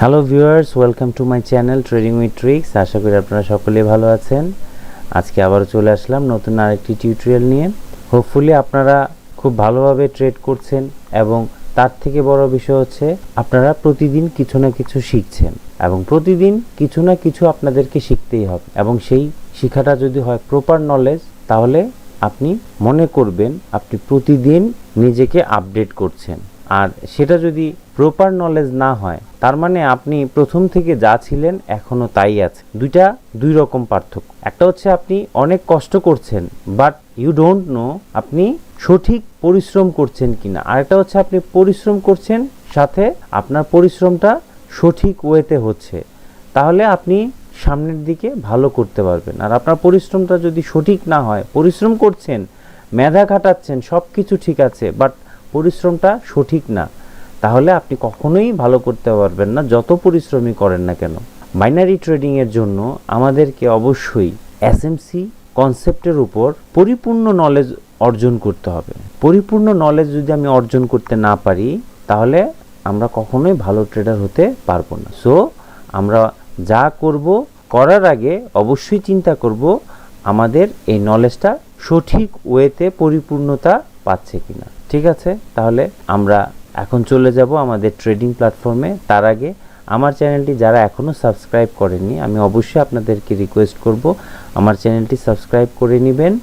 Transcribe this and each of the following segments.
Hello viewers, welcome to my channel trading with tricks. আশা করি আপনারা সকলেই ভালো আছেন। আজকে আবারও চলে আসলাম নতুন আরেকটি টিউটোরিয়াল নিয়ে। হোপফুলি আপনারা খুব ভালোভাবে ট্রেড করছেন এবং তার থেকে বড় বিষয় হচ্ছে আপনারা প্রতিদিন কিছু না কিছু শিখছেন এবং প্রতিদিন কিছু না কিছু আপনাদেরকে শিখতেই হবে এবং সেই শিক্ষাটা যদি হয় প্রপার নলেজ, তাহলে আপনি মনে করবেন আপনি প্রতিদিন নিজেকে আপডেট করছেন। আর সেটা যদি প্রপার নলেজ না হয়, তার মানে আপনি প্রথম থেকে যা ছিলেন এখনো তাই আছে। দুই রকম পার্থক্য। একটা হচ্ছে আপনি অনেক কষ্ট করছেন বাট ইউ ডোন্ট নো আপনি সঠিক পরিশ্রম করছেন কিনা। আরেকটা হচ্ছে আপনি পরিশ্রম করছেন, সাথে আপনার পরিশ্রমটা সঠিক ওয়েতে হচ্ছে, তাহলে আপনি সামনের দিকে ভালো করতে পারবেন। আর আপনার পরিশ্রমটা যদি সঠিক না হয়, পরিশ্রম করছেন, মেধা খাটাচ্ছেন, সব কিছু ঠিক আছে, বাট পরিশ্রমটা সঠিক না, তাহলে আপনি কখনোই ভালো করতে পারবেন না, যত পরিশ্রমই করেন না কেন। বাইনারি ট্রেডিংয়ের জন্য আমাদেরকে অবশ্যই এসএমসি কনসেপ্টের উপর পরিপূর্ণ নলেজ অর্জন করতে হবে। পরিপূর্ণ নলেজ যদি আমি অর্জন করতে না পারি, তাহলে আমরা কখনোই ভালো ট্রেডার হতে পারবো না। সো আমরা যা করব, করার আগে অবশ্যই চিন্তা করব আমাদের এই নলেজটা সঠিক ওয়েতে পরিপূর্ণতা পাচ্ছে কিনা। ঠিক আছে, তাহলে আমরা এখন চলে যাব আমাদের ট্রেডিং প্ল্যাটফর্মে। তার আগে আমার চ্যানেলটি যারা এখনও সাবস্ক্রাইব করেননি, আমি অবশ্যই আপনাদেরকে রিকোয়েস্ট করব আমার চ্যানেলটি সাবস্ক্রাইব করে নেবেন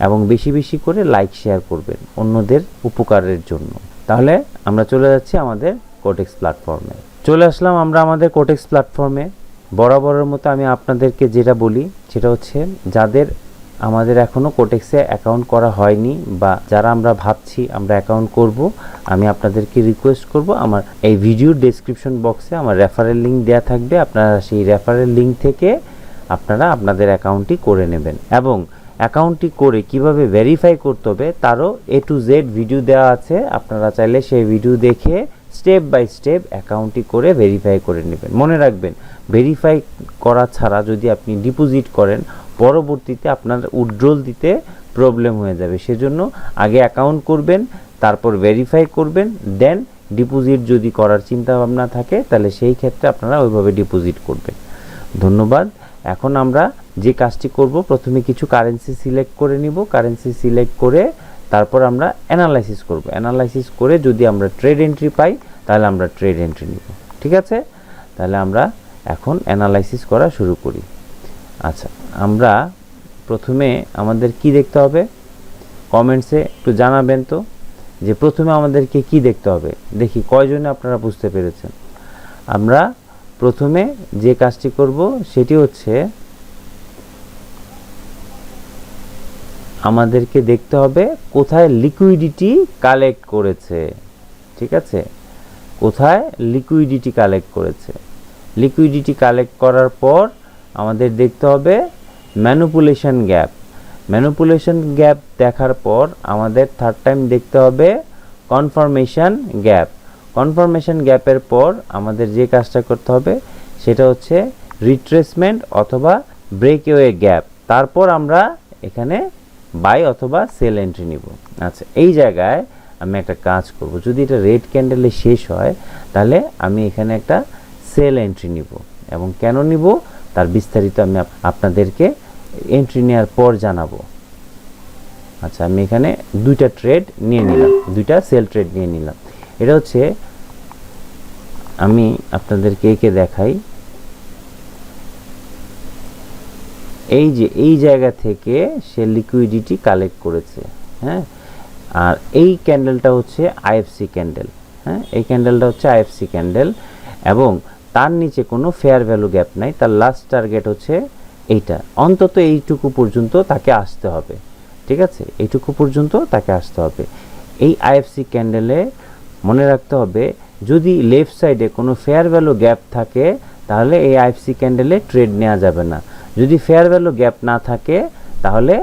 এবং বেশি বেশি করে লাইক শেয়ার করবেন অন্যদের উপকারের জন্য। তাহলে আমরা চলে যাচ্ছি আমাদের কোটেক্স প্ল্যাটফর্মে। চলে আসলাম আমরা আমাদের কোটেক্স প্ল্যাটফর্মে। বরাবরের মতো আমি আপনাদেরকে যেটা বলি সেটা হচ্ছে, যাদের আমাদের এখনও কোটেক্সে অ্যাকাউন্ট করা হয়নি বা যারা আমরা ভাবছি আমরা অ্যাকাউন্ট করব, আমি আপনাদেরকে রিকোয়েস্ট করব আমার এই ভিডিওর ডেসক্রিপশন বক্সে আমার রেফারেল লিঙ্ক দেওয়া থাকবে। আপনারা সেই রেফারেল লিঙ্ক থেকে আপনারা আপনাদের অ্যাকাউন্টটি করে নেবেন এবং অ্যাকাউন্টটি করে কিভাবে ভেরিফাই করতে হবে তারও A to Z ভিডিও দেওয়া আছে। আপনারা চাইলে সেই ভিডিও দেখে স্টেপ বাই স্টেপ অ্যাকাউন্টটি করে ভেরিফাই করে নেবেন। মনে রাখবেন, ভেরিফাই করা ছাড়া যদি আপনি ডিপোজিট করেন, পরবর্তীতে আপনার উইথড্রল দিতে প্রবলেম হয়ে যাবে। সেজন্য আগে অ্যাকাউন্ট করবেন, তারপর ভেরিফাই করবেন, দেন ডিপোজিট যদি করার চিন্তা ভাবনা থাকে তাহলে সেই ক্ষেত্রে আপনারা ওইভাবে ডিপোজিট করবেন। ধন্যবাদ। এখন আমরা যে কাজটি করব, প্রথমে কিছু কারেন্সি সিলেক্ট করে নিব। কারেন্সি সিলেক্ট করে তারপর আমরা অ্যানালাইসিস করব। অ্যানালাইসিস করে যদি আমরা ট্রেড এন্ট্রি পাই, তাহলে আমরা ট্রেড এন্ট্রি নিব। ঠিক আছে, তাহলে আমরা এখন অ্যানালাইসিস করা শুরু করি। আচ্ছা, আমরা প্রথমে আমাদের কি দেখতে হবে, কমেন্টসে একটু জানাবেন তো যে প্রথমে আমাদেরকে কি দেখতে হবে। দেখি কয়জনে আপনারা বুঝতে পেরেছেন। আমরা প্রথমে যে কাজটি করব সেটি হচ্ছে, আমাদেরকে দেখতে হবে কোথায় লিকুইডিটি কালেক্ট করেছে। ঠিক আছে, কোথায় লিকুইডিটি কালেক্ট করেছে। লিকুইডিটি কালেক্ট করার পর আমাদের দেখতে হবে ম্যানিপুলেশন গ্যাপ। ম্যানিপুলেশন গ্যাপ দেখার পর আমাদের থার্ড টাইম দেখতে হবে কনফার্মেশন গ্যাপ। কনফার্মেশন গ্যাপের পর আমাদের যে কাজটা করতে হবে সেটা হচ্ছে রিট্রেসমেন্ট অথবা ব্রেকওয়ে গ্যাপ। তারপর আমরা এখানে বাই অথবা সেল এন্ট্রি নিব। আচ্ছা, এই জায়গায় আমি একটা কাজ করব, যদি এটা রেড ক্যান্ডেলে শেষ হয় তাহলে আমি এখানে একটা সেল এন্ট্রি নিব এবং কেন নিব তার বিস্তারিত আমি আপনাদেরকে এন্ট্রি নেওয়ার পর জানাবো। আচ্ছা, আমি এখানে দুইটা ট্রেড নিয়ে নিলাম, দুইটা সেল ট্রেড নিয়ে নিলাম। এটা হচ্ছে, আমি আপনাদেরকে একে দেখাই, এই যে এই জায়গা থেকে সে লিকুইডিটি কালেক্ট করেছে। হ্যাঁ, আর এই ক্যান্ডেলটা হচ্ছে আইএফসি ক্যান্ডেল। হ্যাঁ, এই ক্যান্ডেলটা হচ্ছে আইএফসি ক্যান্ডেল এবং তার নিচে কোনো ফেয়ার ভ্যালু গ্যাপ নাই। তার লাস্ট টার্গেট হচ্ছে এইটা, অন্তত এইটুকু পর্যন্ত তাকে আসতে হবে। ঠিক আছে, এইটুকু পর্যন্ত তাকে আসতে হবে। এই আইএফসি ক্যান্ডেলে মনে রাখতে হবে, যদি লেফট সাইডে কোনো ফেয়ার ভ্যালু গ্যাপ থাকে তাহলে এই আইএফসি ক্যান্ডেলে ট্রেড নেওয়া যাবে না। যদি ফেয়ার ভ্যালু গ্যাপ না থাকে তাহলে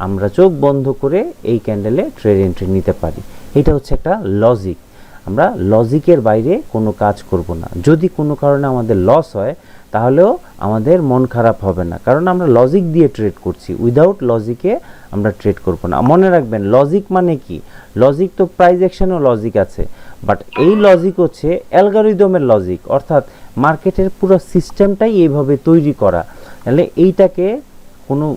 আমরা চোখ বন্ধ করে এই ক্যান্ডেলে ট্রেড এন্ট্রি নিতে পারি। এটা হচ্ছে একটা লজিক। আমরা লজিকের বাইরে কোনো কাজ করব না। যদি কোনো কারণে আমাদের লস হয় তাহলেও আমাদের মন খারাপ হবে না, কারণ আমরা লজিক দিয়ে ট্রেড করছি। উইদাউট লজিকে আমরা ট্রেড করব না। মনে রাখবেন, লজিক মানে কি, লজিক তো প্রাইস অ্যাকশনেও লজিক আছে, বাট এই লজিক হচ্ছে অ্যালগরিদমের লজিক, অর্থাৎ মার্কেটের পুরো সিস্টেমটাই এইভাবে তৈরি করা, তাহলে এইটাকে কোনো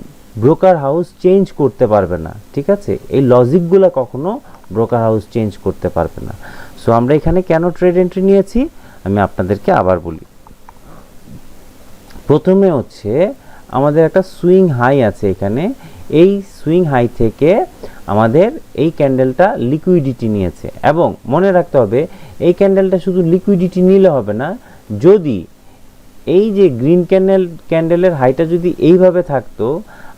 ব্রোকার হাউস চেঞ্জ করতে পারবে না, ঠিক আছে? এই লজিকগুলো কখনো ব্রোকার হাউস চেঞ্জ করতে পারবে না। সো আমরা এখানে কেন ট্রেড এন্ট্রি নিয়েছি আমি আপনাদেরকে আবার বলি। প্রথমে হচ্ছে আমাদের একটা সুইং হাই আছে এখানে, এই সুইং হাই থেকে আমাদের এই ক্যান্ডেলটা লিকুইডিটি নিয়েছে, এবং মনে রাখতে হবে এই ক্যান্ডেলটা শুধু লিকুইডিটি নিলে হবে না, যদি এই যে গ্রিন ক্যান্ডেলের হাইটা যদি এইভাবে থাকতো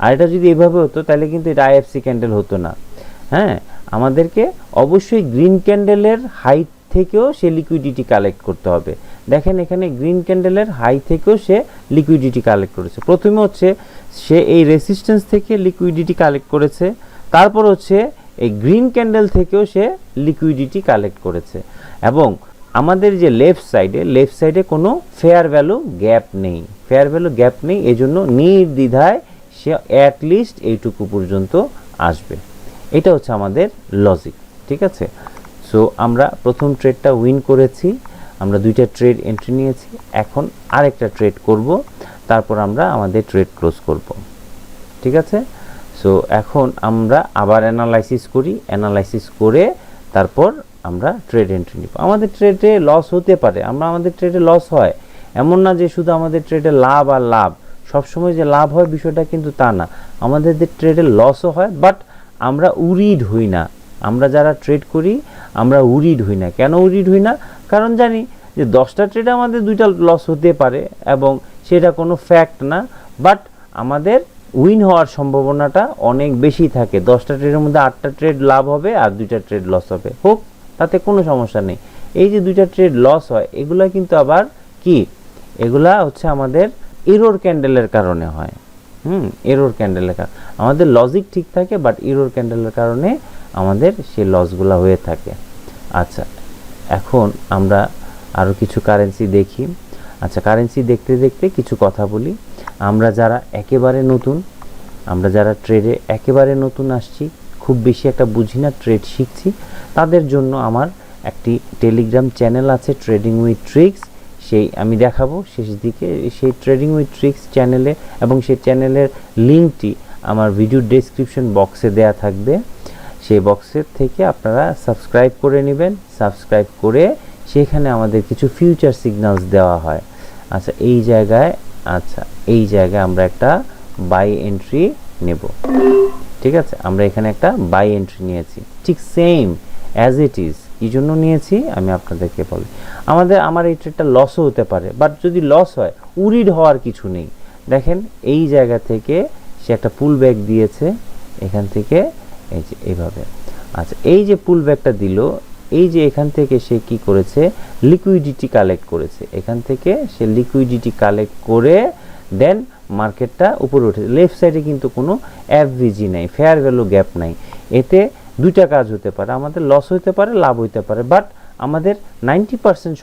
আর এটা যদি এইভাবে হতো তাহলে কিন্তু এটা আইএফসি ক্যান্ডেল হতো না। হ্যাঁ, আমাদেরকে অবশ্যই গ্রিন ক্যান্ডেলের হাই থেকেও সে লিকুইডিটি কালেক্ট করতে হবে। দেখেন এখানে গ্রিন ক্যান্ডেলের হাই থেকেও সে লিকুইডিটি কালেক্ট করেছে। প্রথমে হচ্ছে সে এই রেসিস্ট্যান্স থেকে লিকুইডিটি কালেক্ট করেছে, তারপর হচ্ছে এই গ্রিন ক্যান্ডেল থেকেও সে লিকুইডিটি কালেক্ট করেছে, এবং আমাদের যে লেফট সাইডে কোনো ফেয়ার ভ্যালু গ্যাপ নেই, এজন্য নির্দ্বিধায় সে অ্যাটলিস্ট এইটুকু পর্যন্ত আসবে। এটা হচ্ছে আমাদের লজিক, ঠিক আছে? সো আমরা প্রথম ট্রেডটা উইন করেছি, আমরা দুইটা ট্রেড এন্ট্রি নিয়েছি, এখন আরেকটা ট্রেড করব, তারপর আমরা আমাদের ট্রেড ক্লোজ করব, ঠিক আছে? সো এখন আমরা আবার অ্যানালাইসিস করে তারপর আমরা ট্রেড এন্ট্রি নিব। আমাদের ট্রেডে লস হতে পারে, আমাদের ট্রেডে লস হয়, এমন না যে শুধু আমাদের ট্রেডে লাভ আর লাভ, সবসময় যে লাভ হয় বিষয়টা কিন্তু তা না, আমাদের ট্রেডে লসও হয়, বাট আমরা উরিড হই না। আমরা যারা ট্রেড করি আমরা উরিড হই না। কেন উরিড হই না? কারণ জানি যে 10টা ট্রেডে আমাদের 2টা লস হতে পারে এবং সেটা কোনো ফ্যাক্ট না, বাট আমাদের উইন হওয়ার সম্ভাবনাটা অনেক বেশি থাকে। 10টা ট্রেডের মধ্যে 8টা ট্রেড লাভ হবে আর 2টা ট্রেড লস হবে, হোক, তাতে কোনো সমস্যা নেই। এই যে 2টা ট্রেড লস হয় এগুলা কিন্তু আবার কি, এগুলা হচ্ছে আমাদের এরর ক্যান্ডেলের কারণে হয়। এরর ক্যান্ডেলের কারণে আমাদের লজিক ঠিক থাকে, বাট এরর ক্যান্ডেলের কারণে আমাদের সেই লসগুলা হয়ে থাকে। আচ্ছা, এখন আমরা আরও কিছু কারেন্সি দেখি। আচ্ছা, কারেন্সি দেখতে দেখতে কিছু কথা বলি। আমরা যারা ট্রেডে একেবারে নতুন আসছি, খুব বেশি একটা বুঝি না, ট্রেড শিখছি, তাদের জন্য আমার একটি টেলিগ্রাম চ্যানেল আছে, ট্রেডিং উইথ ট্রিক্স। সেই আমি দেখাবো শেষ দিকে সেই ট্রেডিং উইথ ট্রিক্স চ্যানেলে, এবং সেই চ্যানেলের লিঙ্কটি আমার ভিডিও ডেসক্রিপশন বক্সে দেয়া থাকবে। সেই বক্সের থেকে আপনারা সাবস্ক্রাইব করে নেবেন, সাবস্ক্রাইব করে সেখানে আমাদের কিছু ফিউচার সিগন্যালস দেওয়া হয়। আচ্ছা, এই জায়গায় আমরা একটা বাই এন্ট্রি নেব, ঠিক আছে? আমরা এখানে একটা বাই এন্ট্রি নিয়েছি, ঠিক সেম অ্যাজ ইট ইজ। কি জন্য নিয়েছি আমি আপনাদেরকে বলি। আমার এই ট্রেডটা লসও হতে পারে, বাট যদি লস হয় উরিড হওয়ার কিছু নেই। দেখেন এই জায়গা থেকে সে একটা পুল ব্যাক দিয়েছে, এখান থেকে এই যে এইভাবে। আচ্ছা, এই যে পুল ব্যাকটা দিল, এই যে এখান থেকে সে কি করেছে, লিকুইডিটি কালেক্ট করেছে। এখান থেকে সে লিকুইডিটি কালেক্ট করে দেন মার্কেটটা উপরে উঠেছে। লেফট সাইডে কিন্তু কোনো এফভিজি নাই, ফেয়ার ভ্যালু গ্যাপ নাই। এতে দুইটা কাজ হতে পারে, আমাদের লস হতে পারে, লাভ হতে পারে, বাট আমাদের 90%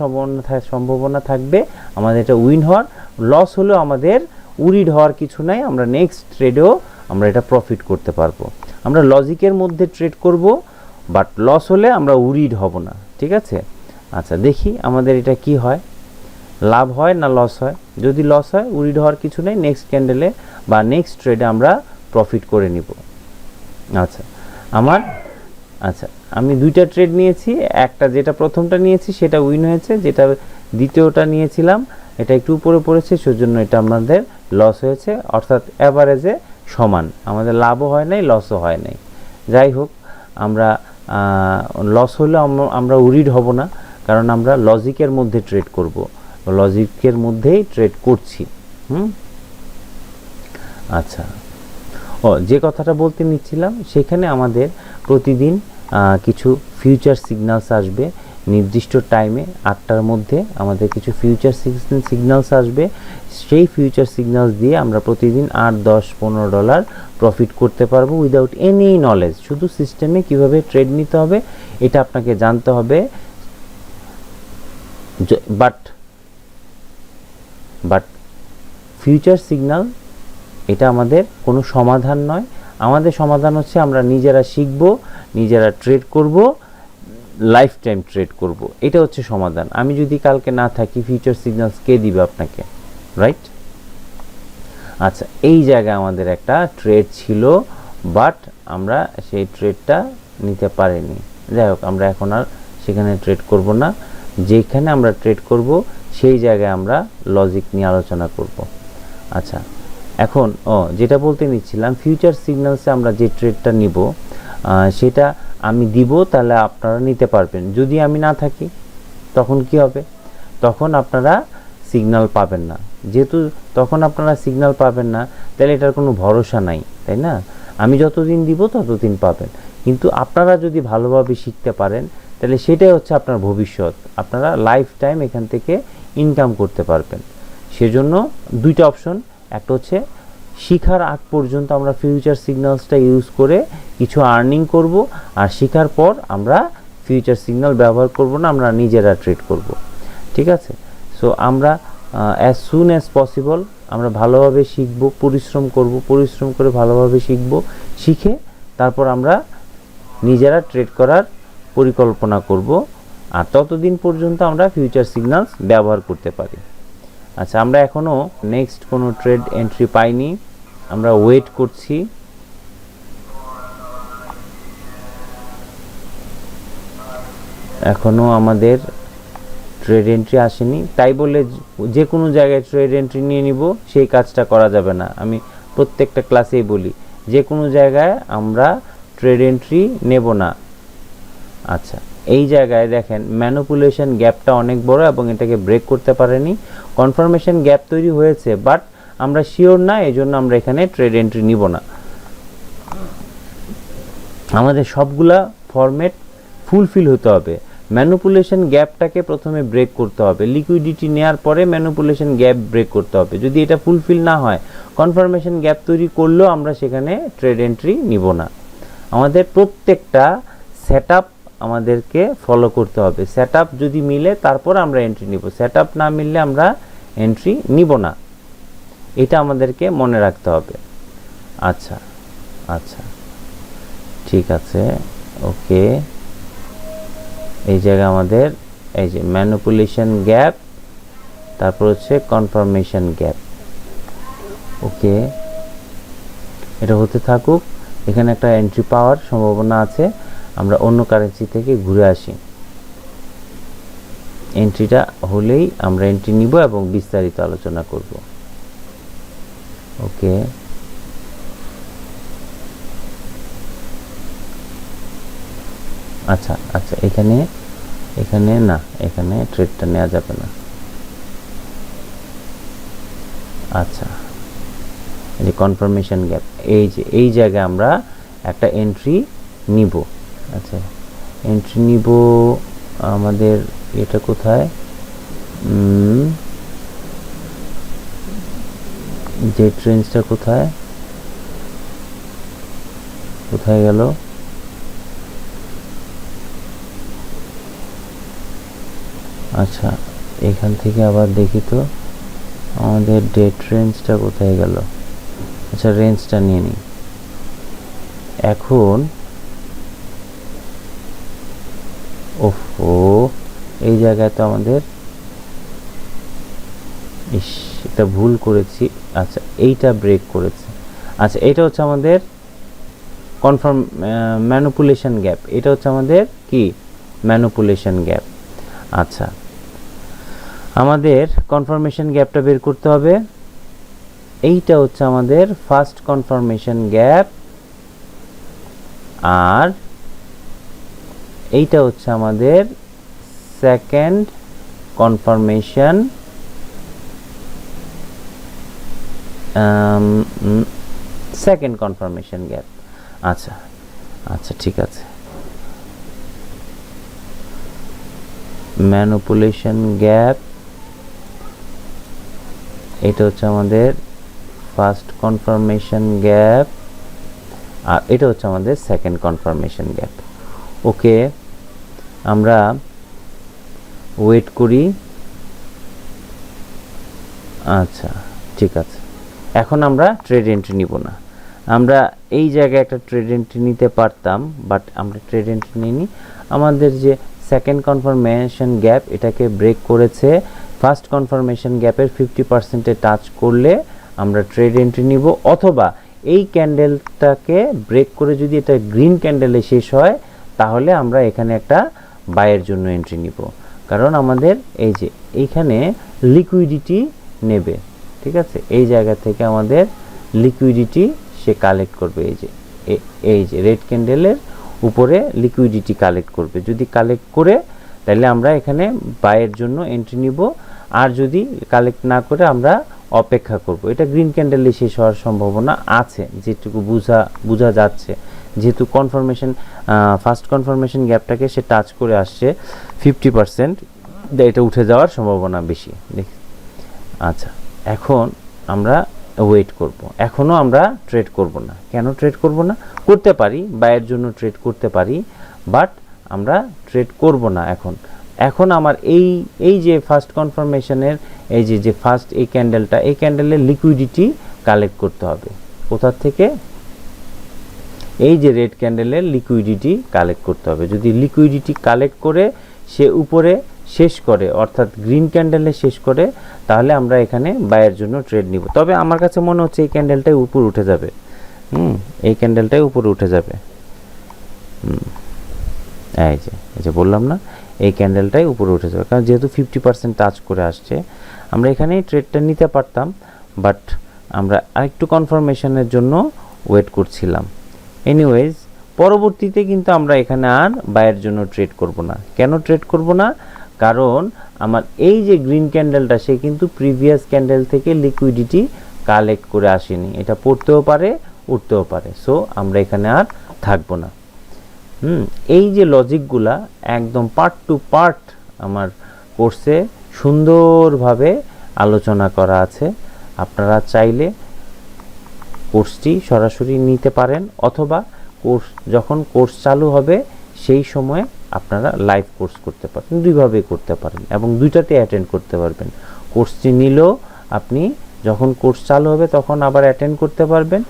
সম্ভাবনা থাকবে আমাদের এটা উইন হওয়ার। লস হলেও আমাদের উরিড হওয়ার কিছু নাই, আমরা নেক্সট ট্রেডেও আমরা এটা প্রফিট করতে পারবো। আমরা লজিকের মধ্যে ট্রেড করব, বাট লস হলে আমরা উরিড হব না, ঠিক আছে? আচ্ছা, দেখি আমাদের এটা কি হয়, লাভ হয় না লস হয়। যদি লস হয় উরিড হওয়ার কিছু নেই, নেক্সট ক্যান্ডেলে বা নেক্সট ট্রেডে আমরা প্রফিট করে নিব। আচ্ছা, আমি দুইটা ট্রেড নিয়েছি, একটা যেটা প্রথমটা নিয়েছি সেটা উইন হয়েছে, যেটা দ্বিতীয়টা নিয়েছিলাম এটা একটু উপরে পড়েছে, সেজন্য এটা আমাদের লস হয়েছে, অর্থাৎ অ্যাভারেজে সমান, আমাদের লাভও হয় নাই, লসও হয় নাই। যাই হোক, আমরা লস হলেও আমরা উরিড হব না, কারণ আমরা লজিকের মধ্যে ট্রেড করব, লজিকের মধ্যেই ট্রেড করছি। আচ্ছা, যে কথাটা বলতে নিচ্ছিলাম, সেখানে আমাদের প্রতিদিন কিছু ফিউচার সিগন্যালস আসবে নির্দিষ্ট টাইমে, 8টার মধ্যে আমাদের কিছু ফিউচার সিগন্যালস আসবে। সেই ফিউচার সিগন্যালস দিয়ে আমরা প্রতিদিন $8, $10, $15 প্রফিট করতে পারবো উইদাউট এনি নলেজ। শুধু সিস্টেমে কিভাবে ট্রেড নিতে হবে এটা আপনাকে জানতে হবে, বাট ফিউচার সিগন্যাল এটা আমাদের কোনো সমাধান নয়। আমাদের সমাধান হচ্ছে আমরা নিজেরা শিখব, নিজেরা ট্রেড করব, লাইফ টাইম ট্রেড করব, এটা হচ্ছে সমাধান। আমি যদি কালকে না থাকি, ফিউচার সিগন্যালস কে দিবে আপনাকে, রাইট? আচ্ছা, এই জায়গায় আমাদের একটা ট্রেড ছিল, বাট আমরা সেই ট্রেডটা নিতে পারিনি। যাই হোক, আমরা এখন আর সেখানে ট্রেড করব না। যেখানে আমরা ট্রেড করব সেই জায়গায় আমরা লজিক নিয়ে আলোচনা করব। আচ্ছা, এখন যেটা বলতে নিচ্ছিলাম, ফিউচার সিগন্যালসে আমরা যে ট্রেডটা নিব সেটা আমি দিব, তাহলে আপনারা নিতে পারবেন। যদি আমি না থাকি তখন কি হবে? তখন আপনারা সিগন্যাল পাবেন না। যেহেতু তখন আপনারা সিগন্যাল পাবেন না, তাহলে এটার কোনো ভরসা নাই, তাই না? আমি যতদিন দিব ততদিন পাবেন। কিন্তু আপনারা যদি ভালোভাবে শিখতে পারেন, তাহলে সেটাই হচ্ছে আপনার ভবিষ্যৎ। আপনারা লাইফ টাইম এখান থেকে ইনকাম করতে পারবেন। সেজন্য দুইটা অপশন, একটা হচ্ছে শিখার আগ পর্যন্ত আমরা ফিউচার সিগন্যালসটা ইউজ করে কিছু আর্নিং করব, আর শিখার পর আমরা ফিউচার সিগন্যাল ব্যবহার করব না, আমরা নিজেরা ট্রেড করব। ঠিক আছে? সো আমরা অ্যাজ সুন অ্যাজ পসিবল আমরা ভালোভাবে শিখব, পরিশ্রম করব, পরিশ্রম করে ভালোভাবে শিখব, শিখে তারপর আমরা নিজেরা ট্রেড করার পরিকল্পনা করব, আর ততদিন পর্যন্ত আমরা ফিউচার সিগন্যালস ব্যবহার করতে পারি। আচ্ছা, আমরা এখনও নেক্সট কোনো ট্রেড এন্ট্রি পাইনি, আমরা ওয়েট করছি। এখনও আমাদের ট্রেড এন্ট্রি আসেনি, তাই বলে যে কোনো জায়গায় ট্রেড এন্ট্রি নিয়ে নিব সেই কাজটা করা যাবে না। আমি প্রত্যেকটা ক্লাসেই বলি, যে কোনো জায়গায় আমরা ট্রেড এন্ট্রি নেব না। আচ্ছা, এই জায়গায় দেখেন ম্যানিপুলেশন গ্যাপটা অনেক বড় এবং এটাকে ব্রেক করতে পারেনি। কনফার্মেশন গ্যাপ তৈরি হয়েছে, বাট আমরা শিওর না, এই জন্য আমরা এখানে ট্রেড এন্ট্রি নিব না। আমাদের সবগুলা ফরম্যাট ফুলফিল হতে হবে। ম্যানিপুলেশন গ্যাপটাকে প্রথমে ব্রেক করতে হবে, লিকুইডিটি নেওয়ার পরে ম্যানিপুলেশন গ্যাপ ব্রেক করতে হবে। যদি এটা ফুলফিল না হয়, কনফার্মেশন গ্যাপ তৈরি করলেও আমরা সেখানে ট্রেড এন্ট্রি নিব না। আমাদের প্রত্যেকটা সেটআপ আমাদেরকে ফলো করতে হবে। সেটআপ যদি মিলে তারপর আমরা এন্ট্রি নিব, সেটআপ না মিললে আমরা এন্ট্রি নিব না। এটা আমাদেরকে মনে রাখতে হবে। আচ্ছা আচ্ছা, ঠিক আছে, ওকে। এই জায়গায় আমাদের এই যে ম্যানিপুলেশন গ্যাপ, তারপর হচ্ছে কনফার্মেশন গ্যাপ। ওকে, এটা হতে থাকুক। এখানে একটা এন্ট্রি পাওয়ার সম্ভাবনা আছে, আমরা অন্য কারেন্সি থেকে ঘুরে আসি। এন্ট্রিটা হলেই আমরা এন্ট্রি নিব এবং বিস্তারিত আলোচনা করব। ওকে, আচ্ছা আচ্ছা, এখানে না, এখানে ট্রেডটা নেওয়া যাবে না। আচ্ছা, এই যে কনফার্মেশন গ্যাপ, এই জায়গায় আমরা একটা এন্ট্রি নিব। আচ্ছা, এন্ট্রি নিব। আমাদের এটা কোথায়, যে ট্রেন্ডসটা কোথায় গেল? আচ্ছা, এখান থেকে আবার দেখি তো আমাদের ডেট রেঞ্জটা কোথায় গেল। আচ্ছা, রেঞ্জটা নিয়ে নিই এখন। ওহো, এই জায়গায় তো আমাদের এটা ভুল করেছি। আচ্ছা, এইটা ব্রেক করেছে। আচ্ছা, এটা হচ্ছে আমাদের কনফার্ম ম্যানিপুলেশন গ্যাপ। এটা হচ্ছে আমাদের কি ম্যানিপুলেশন গ্যাপ। আচ্ছা, আমাদের কনফার্মেশন গ্যাপটা বের করতে হবে। এইটা হচ্ছে আমাদের ফার্স্ট কনফার্মেশন গ্যাপ, আর এইটা হচ্ছে আমাদের সেকেন্ড কনফার্মেশন গ্যাপ। আচ্ছা আচ্ছা, ঠিক আছে। ম্যানিপুলেশন গ্যাপ, এটা হচ্ছে আমাদের ফার্স্ট কনফার্মেশন গ্যাপ, আর এটা হচ্ছে আমাদের সেকেন্ড কনফার্মেশন গ্যাপ। ওকে, আমরা ওয়েট করি। আচ্ছা, ঠিক আছে, এখন আমরা ট্রেড এন্ট্রি নিব না। আমরা এই জায়গায় একটা ট্রেড এন্ট্রি নিতে পারতাম, বাট আমরা ট্রেড এন্ট্রি নিইনি। আমাদের যে সেকেন্ড কনফার্মেশন গ্যাপ এটাকে ব্রেক করেছে, ফার্স্ট কনফার্মেশন গ্যাপের 50%-এ টাচ করলে আমরা ট্রেড এন্ট্রি নিব, অথবা এই ক্যান্ডেলটাকে ব্রেক করে যদি এটা গ্রিন ক্যান্ডেলে শেষ হয় তাহলে আমরা এখানে একটা বাইয়ের জন্য এন্ট্রি নিব, কারণ আমাদের এই যে এইখানে লিকুইডিটি নেবে, ঠিক আছে, এই জায়গা থেকে আমাদের লিকুইডিটি সে কালেক্ট করবে, এই যে রেড ক্যান্ডেলের উপরে লিকুইডিটি কালেক্ট করবে। যদি কালেক্ট করে তাহলে আমরা এখানে বাইয়ের জন্য এন্ট্রি নিব, আর যদি কালেক্ট না করে আমরা অপেক্ষা করব। এটা গ্রিন ক্যান্ডেলে শেষ হওয়ার সম্ভাবনা আছে, যেটুকু বোঝা যাচ্ছে, যেহেতু কনফার্মেশন ফার্স্ট কনফার্মেশন গ্যাপটাকে সে টাচ করে আসছে 50%, এটা উঠে যাওয়ার সম্ভাবনা বেশি। আচ্ছা, এখন আমরা ওয়েট করব। এখনও আমরা ট্রেড করব না। কেন ট্রেড করব না? করতে পারি, বাইয়ের জন্য ট্রেড করতে পারি, বাট আমরা ট্রেড করব না এখন আমার এই যে ফার্স্ট কনফার্মেশনের এই যে ফার্স্ট এই ক্যান্ডেলটা, এই ক্যান্ডেলের লিকুইডিটি কালেক্ট করতে হবে। কোথা থেকে? এই যে রেড ক্যান্ডেলের লিকুইডিটি কালেক্ট করতে হবে। যদি লিকুইডিটি কালেক্ট করে সে উপরে শেষ করে, অর্থাৎ গ্রিন ক্যান্ডেলে শেষ করে, তাহলে আমরা এখানে বাইয়ের জন্য ট্রেড নিব। তবে আমার কাছে মনে হচ্ছে এই ক্যান্ডেলটাই উপর উঠে যাবে, এই ক্যান্ডেলটাই উপরে উঠে যাবে। এই যে বললাম না, এই ক্যান্ডেলটাই উপরে উঠে যাবে, কারণ যেহেতু 50% টাচ করে আসছে। আমরা এখানেই ট্রেডটা নিতে পারতাম, বাট আমরা আরেকটু কনফার্মেশনের জন্য ওয়েট করছিলাম। এনিওয়েজ, পরবর্তীতে কিন্তু আমরা এখানে আর বাইয়ের জন্য ট্রেড করব না। কেন ট্রেড করব না? কারণ আমার এই যে গ্রিন ক্যান্ডেলটা, সে কিন্তু প্রিভিয়াস ক্যান্ডেল থেকে লিকুইডিটি কালেক্ট করে আসেনি। এটা পড়তেও পারে, উঠতেও পারে, সো আমরা এখানে আর থাকবো না। এই যে লজিকগুলা একদম পার্ট টু পার্ট আমার কোর্সে সুন্দরভাবে আলোচনা করা আছে। আপনারা চাইলে কোর্সটি সরাসরি নিতে পারেন, অথবা যখন কোর্স চালু হবে সেই সময় আপনারা লাইভ কোর্স করতে পারেন। দুইভাবে করতে পারেন এবং দুইটাতে অ্যাটেন্ড করতে পারবেন। কোর্সটি নিলেও আপনি যখন কোর্স চালু হবে তখন আবার অ্যাটেন্ড করতে পারবেন,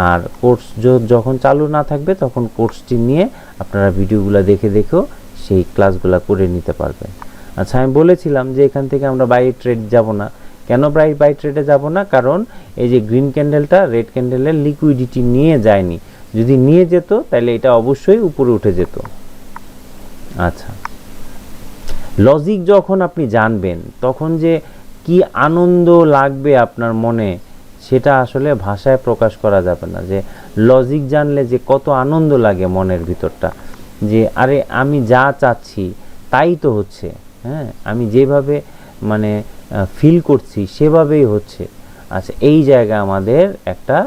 আর কোর্স যখন চালু না থাকবে তখন কোর্সটি নিয়ে আপনারা ভিডিওগুলো দেখেও সেই ক্লাসগুলো করে নিতে পারবেন। আচ্ছা, আমি বলেছিলাম যে এখান থেকে আমরা বাই ট্রেড যাব না। কেন বাই ট্রেডে যাব না? কারণ এই যে গ্রিন ক্যান্ডেলটা রেড ক্যান্ডেলের লিকুইডিটি নিয়ে যায়নি। যদি নিয়ে যেত তাহলে এটা অবশ্যই উপরে উঠে যেত। আচ্ছা, লজিক যখন আপনি জানবেন তখন যে কি আনন্দ লাগবে আপনার মনে, সেটা আসলে ভাষায় প্রকাশ করা যাবে না। যে লজিক জানলে যে কত আনন্দ লাগে মনের ভিতরটা, যে আরে আমি যা চাচ্ছি তাই তো হচ্ছে, হ্যাঁ, আমি যেভাবে মানে ফিল করছি সেভাবেই হচ্ছে। আচ্ছা, এই জায়গায় আমাদের একটা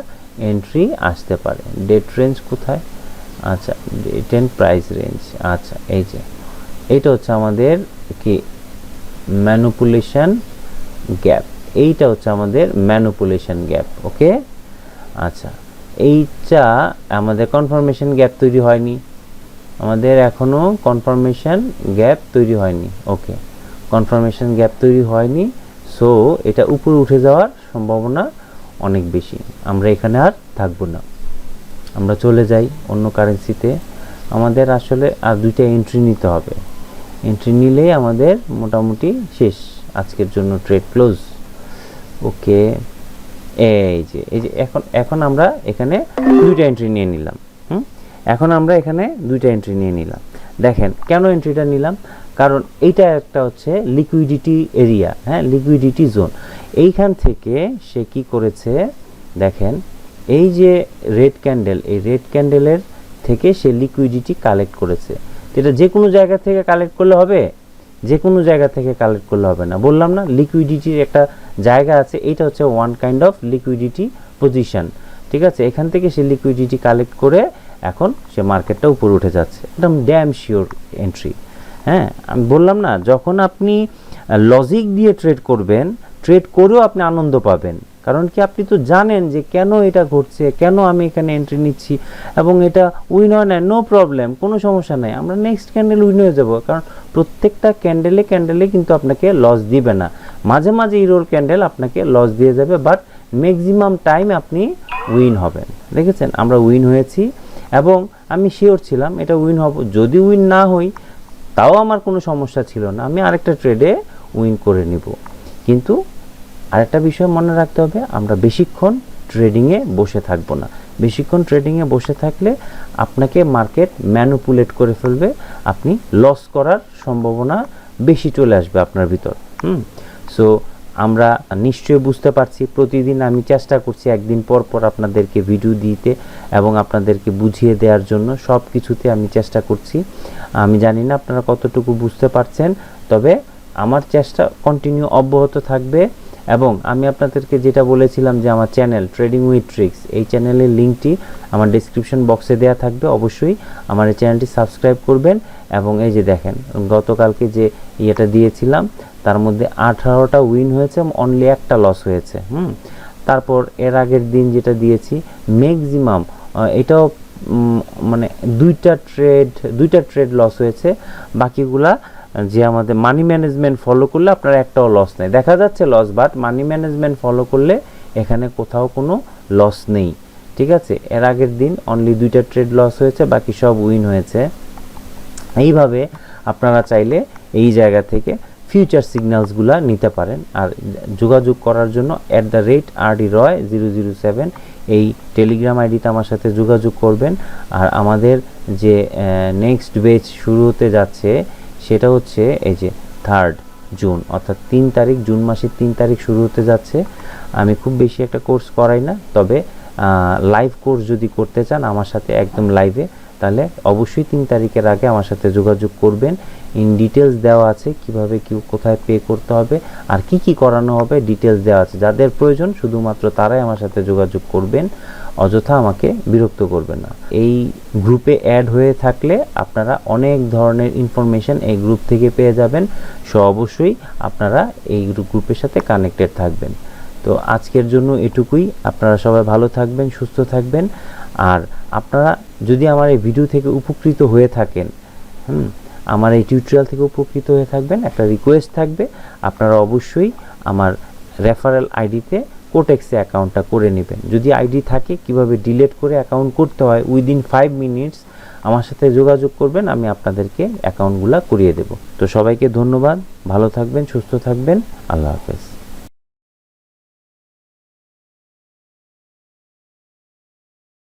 এন্ট্রি আসতে পারে। ডেট রেঞ্জ কোথায়? আচ্ছা, ডেট এন্ড প্রাইস রেঞ্জ। আচ্ছা, এই যে এইটা হচ্ছে আমাদের কি ম্যানিপুলেশন গ্যাপ, এইটা হচ্ছে আমাদের ম্যানিপুলেশন গ্যাপ। ওকে, আচ্ছা, এইটা আমাদের কনফার্মেশন গ্যাপ তৈরি হয়নি, আমাদের এখনো কনফার্মেশন গ্যাপ তৈরি হয়নি। ওকে, কনফার্মেশন গ্যাপ তৈরি হয়নি, সো এটা উপরে উঠে যাওয়ার সম্ভাবনা অনেক বেশি। আমরা এখানে আর থাকবো না, আমরা চলে যাই অন্য কারেন্সিতে। আমাদের আসলে আর দুইটা এন্ট্রি নিতে হবে। এন্ট্রি নিলেই আমাদের মোটামুটি শেষ, আজকের জন্য ট্রেড ক্লোজ। ওকে, এই যে এখন আমরা এখানে দুইটা এন্ট্রি নিয়ে নিলাম। এখন আমরা এখানে দুইটা এন্ট্রি নিয়ে নিলাম। দেখেন কেন এন্ট্রিটা নিলাম, কারণ এইটা একটা হচ্ছে লিকুইডিটি এরিয়া, হ্যাঁ, লিকুইডিটি জোন। এইখান থেকে সে কি করেছে দেখেন, এই যে রেড ক্যান্ডেল, এই রেড ক্যান্ডেলের থেকে সে লিকুইডিটি কালেক্ট করেছে। এটা যে কোনো জায়গা থেকে কালেক্ট করলে হবে? যে কোনো জায়গা থেকে কালেক্ট করলে হবে না। বললাম না, লিকুইডিটির একটা জায়গা আছে, এইটা হচ্ছে one kind of liquidity position, ঠিক আছে। এখান থেকে সে লিকুইডিটি কালেক্ট করে এখন সে মার্কেটটা উপরে উঠে যাচ্ছে, একদম ড্যাম শিওর এন্ট্রি। হ্যাঁ, আমি বললাম না, যখন আপনি লজিক দিয়ে ট্রেড করবেন, ট্রেড করেও আপনি আনন্দ পাবেন, কারণ কি আপনি তো জানেন যে কেন এটা ঘটছে, কেন আমি এখানে এন্ট্রি নিচ্ছি, এবং এটা উইন হয় না, নো প্রবলেম, কোনো সমস্যা নাই, আমরা নেক্সট ক্যান্ডেল উইন হয়ে যাব। কারণ প্রত্যেকটা ক্যান্ডেলে কিন্তু আপনাকে লস দিবে না, মাঝে মাঝে ইরোর ক্যান্ডেল আপনাকে লস দিয়ে যাবে, বাট ম্যাক্সিমাম টাইম আপনি উইন হবেন। দেখেছেন আমরা উইন হয়েছি, এবং আমি শিওর ছিলাম এটা উইন হব। যদি উইন না হই তাও আমার কোনো সমস্যা ছিল না, আমি আরেকটা ট্রেডে উইন করে নিব। কিন্তু আরেকটা বিষয় মনে রাখতে হবে, আমরা বেশিক্ষণ ট্রেডিংয়ে বসে থাকবো না। বেশিক্ষণ ট্রেডিংয়ে বসে থাকলে আপনাকে মার্কেট ম্যানুপুলেট করে ফেলবে, আপনি লস করার সম্ভাবনা বেশি চলে আসবে আপনার ভিতর। সো আমরা নিশ্চয়ই বুঝতে পারছি, প্রতিদিন আমি চেষ্টা করছি একদিন পর পর আপনাদেরকে ভিডিও দিতে এবং আপনাদেরকে বুঝিয়ে দেওয়ার জন্য, সব কিছুতে আমি চেষ্টা করছি। আমি জানি না আপনারা কতটুকু বুঝতে পারছেন, তবে আমার চেষ্টা কন্টিনিউ অব্যাহত থাকবে। এবং আমি আপনাদেরকে যেটা বলেছিলাম যে আমার চ্যানেল ট্রেডিং উইথ ট্রিক্স, এই চ্যানেলের লিঙ্কটি আমার ডেসক্রিপশন বক্সে দেওয়া থাকবে, অবশ্যই আমার এই চ্যানেলটি সাবস্ক্রাইব করবেন। এবং এই যে দেখেন গতকালকে যে ইয়েটা দিয়েছিলাম তার মধ্যে 18টা উইন হয়েছে, অনলি একটা লস হয়েছে। তারপর এর আগের দিন যেটা দিয়েছি ম্যাক্সিমাম এটাও মানে দুইটা ট্রেড লস হয়েছে, বাকিগুলা যে আমাদের মানি ম্যানেজমেন্ট ফলো করলে আপনার একটাও লস নেই, দেখা যাচ্ছে loss, but money management follow করলে এখানে কোথাও কোনো লস নেই। ঠিক আছে, এর আগের দিন অনলি 2টা ট্রেড লস হয়েছে, বাকি সব উইন হয়েছে। এইভাবে আপনারা চাইলে এই জায়গা থেকে ফিউচার সিগন্যালসগুলো নিতে পারেন। আর যোগাযোগ করার জন্য @RD Roy007 এই টেলিগ্রাম আইডিতে আমার সাথে যোগাযোগ করবেন। আর আমাদের যে নেক্সট ব্যাচ শুরু হতে যাচ্ছে সেটা হচ্ছে এই যে 3 জুন, অর্থাৎ 3 তারিখ, জুন মাসের 3 তারিখ শুরু হতে যাচ্ছে। আমি খুব বেশি একটা কোর্স করাই না, তবে লাইভ কোর্স যদি করতে চান আমার সাথে একদম লাইভে, তাহলে অবশ্যই 3 তারিখের আগে আমার সাথে যোগাযোগ করবেন। ইন ডিটেলস দেওয়া আছে, কিভাবে কোথায় পে করতে হবে আর কি কি করানো হবে, ডিটেলস দেওয়া আছে। যাদের প্রয়োজন শুধুমাত্র তারাই আমার সাথে যোগাযোগ করবেন, অযথা আমাকে বিরক্ত করবেন না। এই গ্রুপে অ্যাড হয়ে থাকলে আপনারা অনেক ধরনের ইনফরমেশন এই গ্রুপ থেকে পেয়ে যাবেন। সো অবশ্যই আপনারা এই গ্রুপের সাথে কানেক্টেড থাকবেন। তো আজকের জন্য এটুকুই, আপনারা সবাই ভালো থাকবেন, সুস্থ থাকবেন। আর আপনারা যদি আমার এই ভিডিও থেকে উপকৃত হয়ে থাকেন, আমার এই টিউটোরিয়াল থেকে উপকৃত হয়ে থাকবেন, একটা রিকোয়েস্ট থাকবে, আপনারা অবশ্যই আমার রেফারেল আইডিতে কোটেক্সে অ্যাকাউন্টটা করে নেবেন। যদি আইডি থাকে কিভাবে ডিলিট করে অ্যাকাউন্ট করতে হয় উইদিন 5 মিনিটস আমার সাথে যোগাযোগ করবেন, আমি আপনাদেরকে অ্যাকাউন্টগুলো করিয়ে দেব। তো সবাইকে ধন্যবাদ, ভালো থাকবেন, সুস্থ থাকবেন, আল্লাহ হাফেজ।